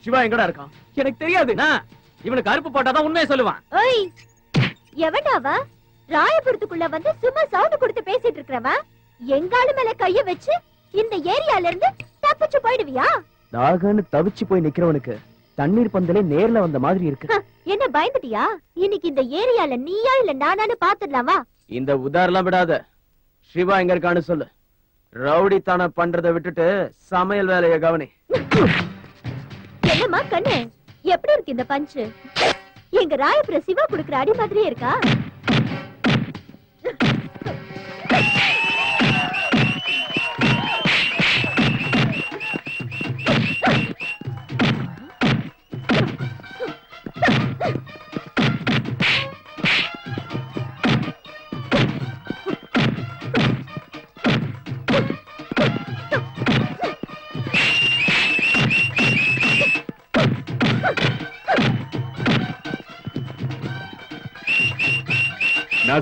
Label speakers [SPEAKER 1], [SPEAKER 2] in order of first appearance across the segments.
[SPEAKER 1] சிவா எங்கடா இருக்கான்? எனக்கு தெரியாது. இவனுக்கு அறுப்பு போட்டாதான் உண்மையை சொல்லுவான்.
[SPEAKER 2] எவனாவா ராயபுரத்துக்குள்ள வந்து சும்மா சவுண்ட் கொடுத்து பேசிட்டு இருக்கிறவன் எங்காலு மேல கைய வச்சு இந்த ஏரியால இருந்து தப்பிச்சு போயிடுவியா?
[SPEAKER 1] தாகன்னு தவிச்சு போய் நிக்கிறவனுக்கு தண்ணீர் பந்தலே நேர்ல வந்த மாதிரி இருக்கு.
[SPEAKER 2] என்ன பயந்துட்டியா? இன்னைக்கு இந்த ஏரியால நீயா இல்ல நானான்னு பாத்துடலாமா?
[SPEAKER 1] இந்த உதாரணம் விடாத. சிவா எங்க இருக்கான்னு சொல்லு. ரவுடித்தனம் பண்றதை விட்டுட்டு சமையல் வேலையை கவனி.
[SPEAKER 2] என்னம்மா கண்ணு, எப்படி இருக்கு இந்த பஞ்சு? எங்க ராயபுர சிவா குடுக்குற அடி மாதிரியே இருக்கா?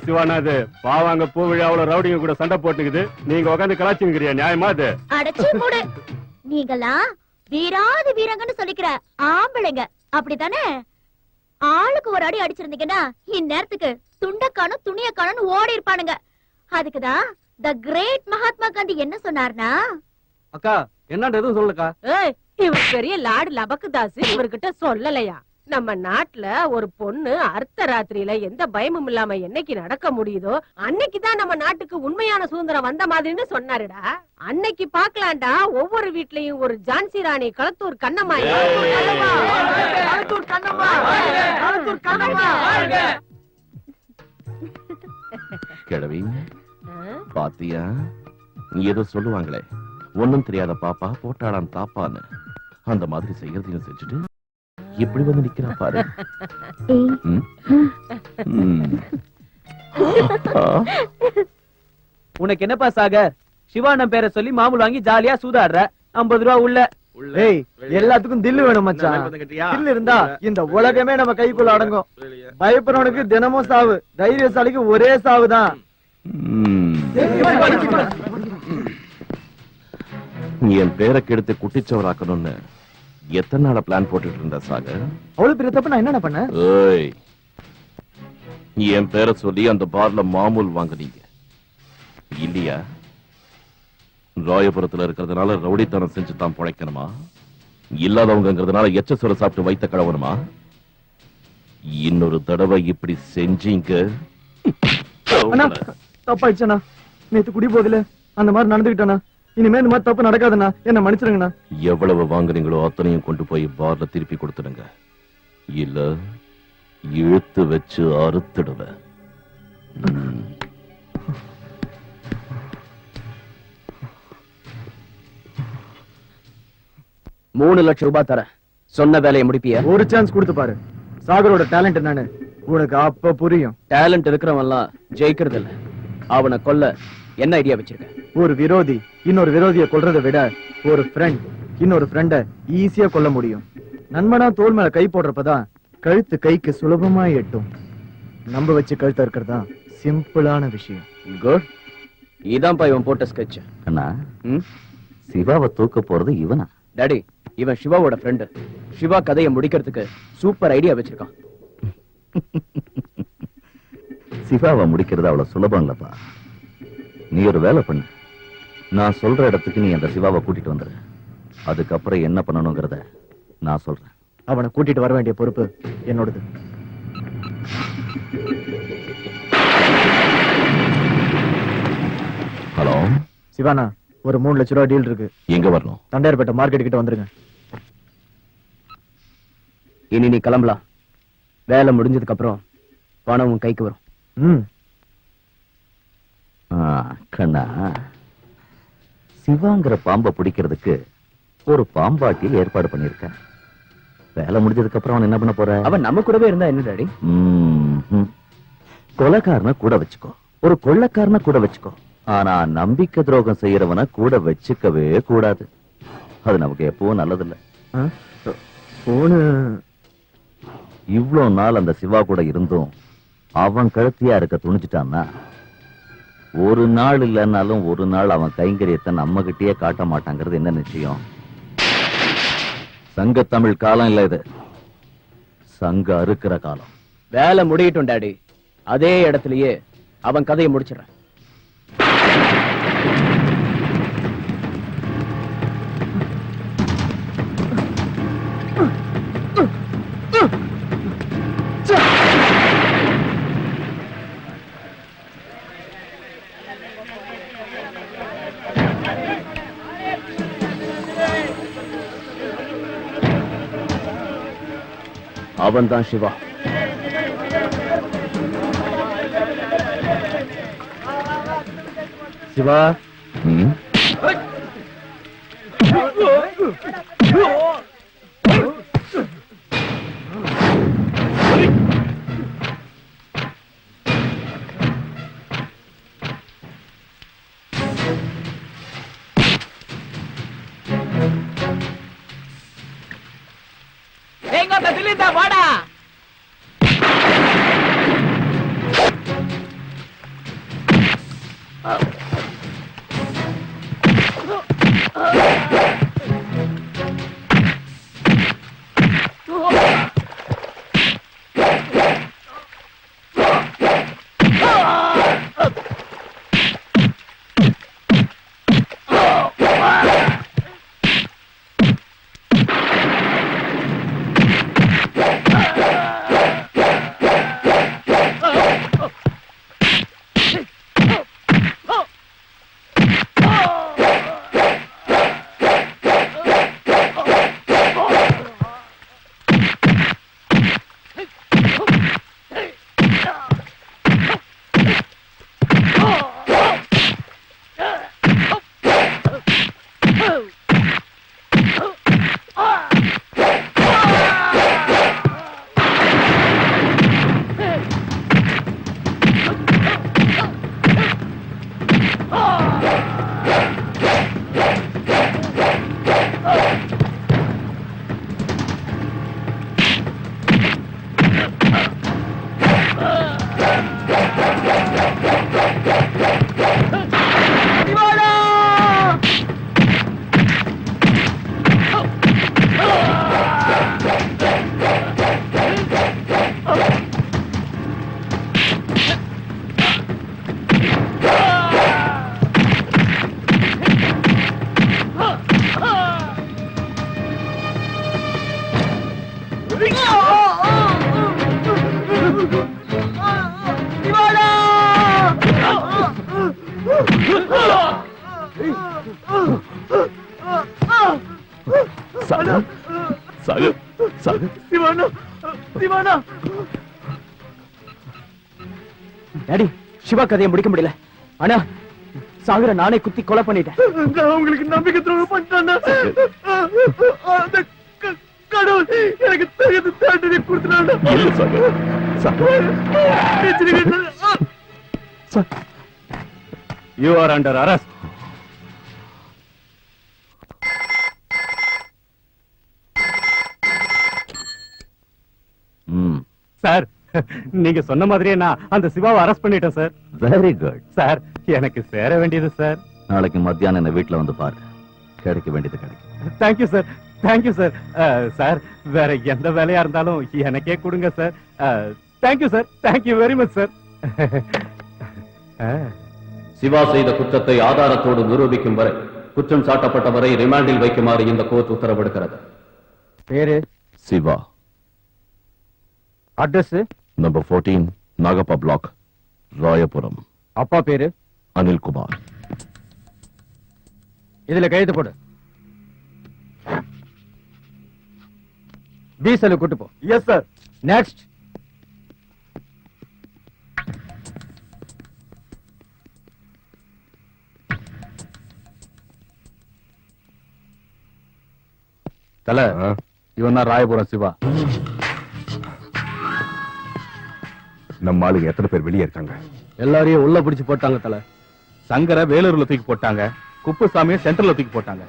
[SPEAKER 3] சிவானாது பாவாங்க பூ விழாவுல ரவுடிங்க கூட சண்டை போட்டுக்குது. நீங்க உட்காந்து கலாச்சிங்கிறியா? நியாயமா அது?
[SPEAKER 2] அடச்சி மூடு. நீங்களா வீராதி வீரங்கன்னு சொல்லிக்கிற ஆம்பளைங்க அப்படித்தானே? ஆளுக்கு ஒரு அடி அடிச்சிருந்தீங்கன்னா இந்நேரத்துக்கு துண்டக்கானும் துணியக்கானும் ஓடி இருப்பானுங்க. அதுக்குதான் த கிரேட் மகாத்மா காந்தி என்ன சொன்னார்னா,
[SPEAKER 1] அக்கா என்னன்னு எதுவும் சொல்லுக்கா.
[SPEAKER 4] இவர் பெரிய லாடு லபக்குதாசு இவர்கிட்ட சொல்லலையா? நம்ம நாட்டுல ஒரு பொண்ணு அர்த்த ராத்திரியில எந்த பயமும் இல்லாம என்னைக்கு நடக்க முடியுதோ அன்னைக்குதான் நம்ம நாட்டுக்கு உண்மையான சுதந்திரம் வந்த மாதிரின்னு சொன்னாருடா. அன்னைக்கு பாக்கலாம்டா ஒவ்வொரு வீட்லயும் ஒரு ஜான்சி ராணி, களத்தூர் கண்ணம்மா,
[SPEAKER 5] கிழவி பாத்தியா? ஏதோ சொல்லுவாங்களே, ஒண்ணும் தெரியாத பாப்பா போட்டாளான் தாப்பான்னு, அந்த மாதிரி செய்யறதையும் செஞ்சுட்டு எப்படி வந்து நிக்கிறா பாரு.
[SPEAKER 1] உனக்கு என்னப்பா சாகர்? சிவானம் பேரை சொல்லி மாமூல் வாங்கி ஜாலியா சூதாடுற. 50 ரூபா உள்ள. எல்லாத்துக்கும் தில்லு வேணும் மச்சான். தில்லு இருந்தா இந்த உலகமே நம்ம கைக்குள்ள அடங்கும். பயப்படுறவனுக்கு தினமும் சாவு, தைரியசாலிக்கு ஒரே சாவுதான்.
[SPEAKER 5] என் பேரை கெடுத்து குட்டிச்சவராக்கணும்னு எத்தனை நாள பிளான் போட்டுட்டு இருந்த சாகர்?
[SPEAKER 1] அவ்வளவு பெரிய தப்பு நான் என்ன பண்ண?
[SPEAKER 5] என் பேரை சொல்லி அந்த பார்ல மாமூல் வாங்குனீங்க இல்லையா? ராயபுரத்துல இருக்கிறதுனால ரவுடித்தனம் செஞ்சு தான் பிழைக்கணுமா? இல்லாதவங்கிறதுனால எச்சசோர சாப்பிட்டு வைத்த கழவனுமா? இன்னொரு தடவை இப்படி செஞ்சீங்க
[SPEAKER 1] தப்பாயிடுச்சா? நேத்து குடி போதில அந்த மாதிரி நடந்துகிட்டானா? இனிமே இந்த மாதிரி தப்பு நடக்காதுண்ணா, என்ன மன்னிச்சிருங்கண்ணா.
[SPEAKER 5] எவ்வளவு வாங்குறீங்களோ அத்தனையும் கொண்டு போய் பார்ல திருப்பி கொடுத்துடுங்க, இல்ல இழுத்து வச்சு அறுத்துடுவேன்.
[SPEAKER 1] 3 லட்சம் ரூபாய் தர சொன்ன வேலையை முடிப்பிய?
[SPEAKER 6] ஒரு சான்ஸ் கொடுத்து பாரு. சாகரோட டேலண்ட் என்னன்னு உனக்கு அப்ப புரியும்.
[SPEAKER 1] டேலண்ட் இருக்கிறவன்லாம் ஜெயிக்கிறது இல்ல. அவனை கொல்ல என்ன ஐடியா வச்சிருக்க?
[SPEAKER 6] ஒரு விரோதி இன்னொரு விரோதியை கொல்றதை விட ஒரு ஃப்ரெண்ட் இன்னொரு ஃப்ரெண்ட ஈஸியா கொல்ல முடியும். நண்பனா தோல் மேல கை போடுறப்பதான் கழுத்து கைக்கு சுலபமா எட்டும். நம்ப வச்சு கழுத்த இருக்கிறதா சிம்பிளான விஷயம்.
[SPEAKER 1] குட். இதான்ப்பா இவன் போட்ட ஸ்கெட்ச்.
[SPEAKER 5] அண்ணா, சிவாவை தூக்க போறது இவனா?
[SPEAKER 1] டாடி, இவன் சிவாவோட ஃப்ரெண்டு. சிவா கதையை முடிக்கிறதுக்கு சூப்பர் ஐடியா வச்சிருக்கான்.
[SPEAKER 5] சிவாவை முடிக்கிறது அவ்வளவு சுலபம் இல்லப்பா. நீ ஒரு வேலை பண்ணு. நான் சொல்ற இடத்துக்கு நீ அந்த சிவாவை கூட்டிட்டு வந்துரு. அதுக்கப்புறம் என்ன பண்ணணுங்கிறத நான் சொல்றேன்.
[SPEAKER 6] அவனை கூட்டிட்டு வர வேண்டிய பொறுப்பு என்னோடது.
[SPEAKER 5] ஹலோ
[SPEAKER 6] சிவானா, ஒரு 3 லட்சம் ரூபாய் டீல் இருக்கு.
[SPEAKER 5] எங்க வரணும்?
[SPEAKER 6] தண்டையார்பேட்டை மார்க்கெட் கிட்ட வந்துருங்க.
[SPEAKER 1] இனி நீ கிளம்பலாம். வேலை முடிஞ்சதுக்கு அப்புறம் பணம் உன் கைக்கு வரும்.
[SPEAKER 5] கண்ணா, சிவாங்கிற பாம்பை பிடிக்கிறதுக்கு ஒரு பாம்பாட்டியில் ஏற்பாடு பண்ணிருக்க. வேலை முடிஞ்சதுக்கு அப்புறம் அவன் என்ன பண்ண போற?
[SPEAKER 1] அவன் நம்ம கூடவே இருந்தா என்ன டாடி?
[SPEAKER 5] கொலைக்காரனை கூட வச்சுக்கோ, ஒரு கொள்ளைக்காரனை கூட வச்சுக்கோ. ஆனா நம்பிக்கை துரோகம் செய்யறவனை கூட வச்சுக்கவே கூடாது. அது நமக்கு எப்பவும் நல்லதில்லை. இவ்வளவு நாள் அந்த சிவா கூட இருந்தும் அவன் கழுத்தியா இருக்க துணிச்சிட்டான்னா, ஒரு நாள் இல்லைன்னாலும் ஒரு நாள் அவன் கைங்கரியத்தை நம்ம கிட்டயே காட்ட மாட்டாங்கிறது என்ன நிச்சயம்? சங்க தமிழ் காலம் இல்ல இது, சங்க அறுக்கிற காலம்.
[SPEAKER 1] வேலை முடியட்டும் டாடி, அதே இடத்துலயே அவன் கதையை முடிச்சிடறான். அவன் தான் சிவா. சிவா,
[SPEAKER 5] ம்?
[SPEAKER 1] வாடா.
[SPEAKER 5] சாகர், சாகர், சாகர்.
[SPEAKER 1] டாடி, சிவா கதையை முடிக்க முடியல. ஆனா சாகர நானே குத்தி கொலை பண்ணிட்டேன். உங்களுக்கு நம்பிக்கை துரோகம் பண்ணிட்டான். கடவுள் எனக்கு தெரியாது தண்டனை கொடுத்துட்டான்.
[SPEAKER 5] இல்ல Sagar, Sagar.
[SPEAKER 3] You are under arrest.
[SPEAKER 5] ம்,
[SPEAKER 3] சார், நீங்க சொன்ன மாதிரியே நான் அந்த சிவாவை அரெஸ்ட் பண்ணிட்டேன் சார்.
[SPEAKER 5] Very good.
[SPEAKER 3] சார், எனக்கு சேர வேண்டியது சார்.
[SPEAKER 5] நாளைக்கு மத்தியானம் என்ன வீட்டுல வந்து பாரு, கிடைக்க வேண்டியது கிடைக்கும்.
[SPEAKER 3] Thank you sir, thank you sir. Sir, வேற எந்த வேலையா இருந்தாலும் எனக்கே கொடுங்க சார். Thank you sir, thank you very much sir.
[SPEAKER 7] Siva செய்த குற்றத்தை ஆதாரத்தோடு நிரூபிக்கும் வரை குற்றம் சாட்டப்பட்டவரை ரிமாண்டில் வைக்குமாறு இந்த கோர்ட் உத்தரவிடுகிறது.
[SPEAKER 1] பேரு
[SPEAKER 5] Siva.
[SPEAKER 1] Address
[SPEAKER 5] number 14 Nagappa block, Royapuram.
[SPEAKER 1] அப்பா பேரு
[SPEAKER 5] அனில்குமார்.
[SPEAKER 1] இதுல கையெழுத்து போடு. பீசல கூட்டு போ. Yes sir. நெக்ஸ்ட்.
[SPEAKER 3] தல, இவன் தான் ராயபுரம் சிவா.
[SPEAKER 8] நம்ம ஆளுங்க எத்தனை பேர் வெளியே இருக்காங்க?
[SPEAKER 1] எல்லாரையும் உள்ள பிடிச்சு போட்டாங்க தல.
[SPEAKER 3] சங்கர வேலூர்ல தூக்கி போட்டாங்க, குப்புசாமியை சென்ட்ரல்ல தூக்கி போட்டாங்க.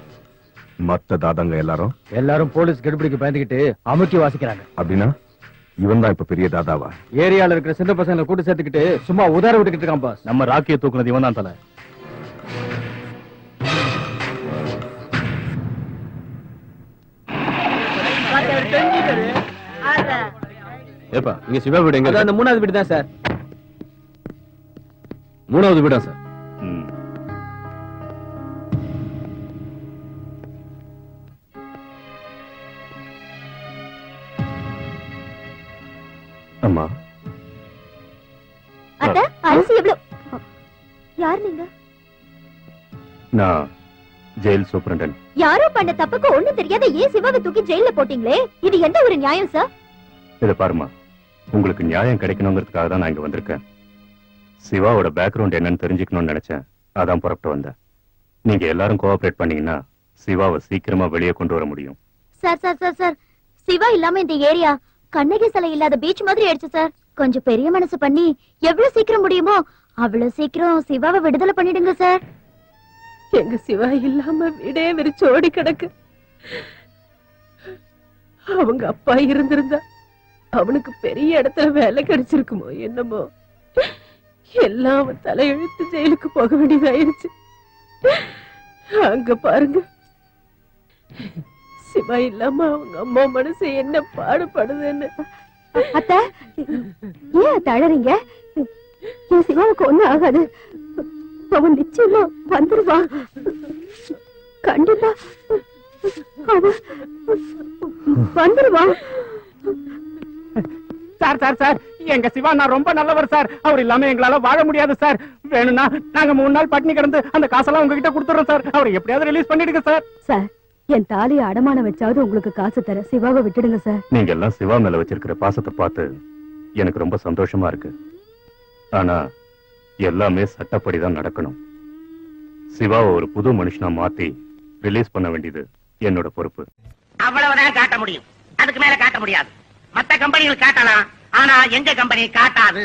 [SPEAKER 8] மத்த தாதாங்க
[SPEAKER 1] எல்லாரும் போலீஸ் கெடுபிடிக்கு பயந்துகிட்டு அமுக்கி வாசிக்கிறாங்க.
[SPEAKER 8] அப்படின்னா இவன் தான் இப்ப பெரிய தாதாவா?
[SPEAKER 1] ஏரியால இருக்கிற சின்ன பசங்களை கூட்டு சேர்த்துக்கிட்டு சும்மா உதார விட்டுக்கிட்டு இருக்கான் பாஸ்.
[SPEAKER 3] நம்ம ராக்கிய தூக்குனது இவன் தான் தல.
[SPEAKER 1] இவர் தெரிஞ்சுட்டாரு.
[SPEAKER 7] ஏப்பா இங்க சிவா வீடு எங்க
[SPEAKER 1] அது
[SPEAKER 7] இருக்கு?
[SPEAKER 1] அந்த 3வது வீடு தான் சார்.
[SPEAKER 7] 3வது வீடா சார்?
[SPEAKER 3] ம். அம்மா
[SPEAKER 2] அத்த அரிசி எவ்வளவு? யார் நீங்க?
[SPEAKER 3] நான் ஜெயில் சூப்பரண்டன்.
[SPEAKER 2] யாரோ பண்ண தப்புக்கு ஒண்ணு தெரியாத ஏன் சிவாவை தூக்கி ஜெயில போட்டீங்களே? இது எந்த ஒரு நியாயம் சார்?
[SPEAKER 3] இத பாருமா, உங்களுக்கு நியாயம் கிடைக்கணுங்கிறதுக்காக தான் நான் இங்க வந்திருக்கேன். சிவாவோட பேக்ரவுண்ட் என்னன்னு தெரிஞ்சுக்கணும்னு நினைச்சேன். அதான் புறப்பட்டு வந்தேன். நீங்க எல்லாரும் கோஆபரேட் பண்ணீங்கன்னா சிவாவை சீக்கிரமா வெளியே கொண்டு வர முடியும்.
[SPEAKER 2] Sir sir sir sir Siva இல்லாம இந்த ஏரியா கண்ணகி சிலை இல்லாத பீச் மாதிரி ஆயிடுச்சு சார். கொஞ்சம் பெரிய மனசு பண்ணி எவ்வளவு சீக்கிரம் முடியுமோ அவ்வளவு சீக்கிரம் சிவாவை விடுதலை பண்ணிடுங்க சார்.
[SPEAKER 4] எங்க சிவா இல்லாம வீடே வெறிச்சோடி கிடக்கு. அவங்க அப்பா இருந்திருந்தா அவனுக்கு பெரிய இடத்துல வேலை கிடைச்சிருக்குமோ என்னமோ. எல்லாம் அவன் தலையெழுத்து ஜெயிலுக்கு போக வேண்டியதாயிருச்சு. அங்க பாருங்க, சிவா இல்லாம அவங்க அம்மா மனசு என்ன பாடுபடுதுன்னு.
[SPEAKER 2] அத்த ஏன் தழறீங்க? என் சிவாவுக்கு ஒண்ணும் ஆகாது. அவன் நிச்சயமா வந்துருவான். கண்டிப்பா அவன் வந்துருவான்.
[SPEAKER 3] சார் சார் சார், எங்க சிவா நான் ரொம்ப நல்லவர் சார். அவர் இல்லாம எங்களால வாழ முடியாது சார். வேணும்னா நாங்க 3 நாள் பட்டினி கிடந்து அந்த காசெல்லாம் உங்ககிட்ட கொடுத்துறோம் சார். அவரை எப்படியாவது ரிலீஸ் பண்ணிடுங்க சார்.
[SPEAKER 2] சார் என் தாலியை அடமானம் வச்சாவது உங்களுக்கு காசு தர. சிவாவை விட்டுடுங்க சார்.
[SPEAKER 3] நீங்க எல்லாம் சிவா மேல வச்சிருக்கிற பாசத்தை பார்த்து எனக்கு ரொம்ப சந்தோஷமா இருக்கு. ஆனா எல்லாமே சட்டப்படிதான் நடக்கணும். சிவாவை ஒரு புது மனுஷனா மாத்தி ரிலீஸ் பண்ண வேண்டியது என்னோட பொறுப்பு.
[SPEAKER 9] அவ்வளவுதான் காட்ட முடியும். அதுக்கு மேல காட்ட முடியாது. மத்த கம்பெனிகள் காட்டலாம், ஆனா எங்க கம்பெனி காட்டாது.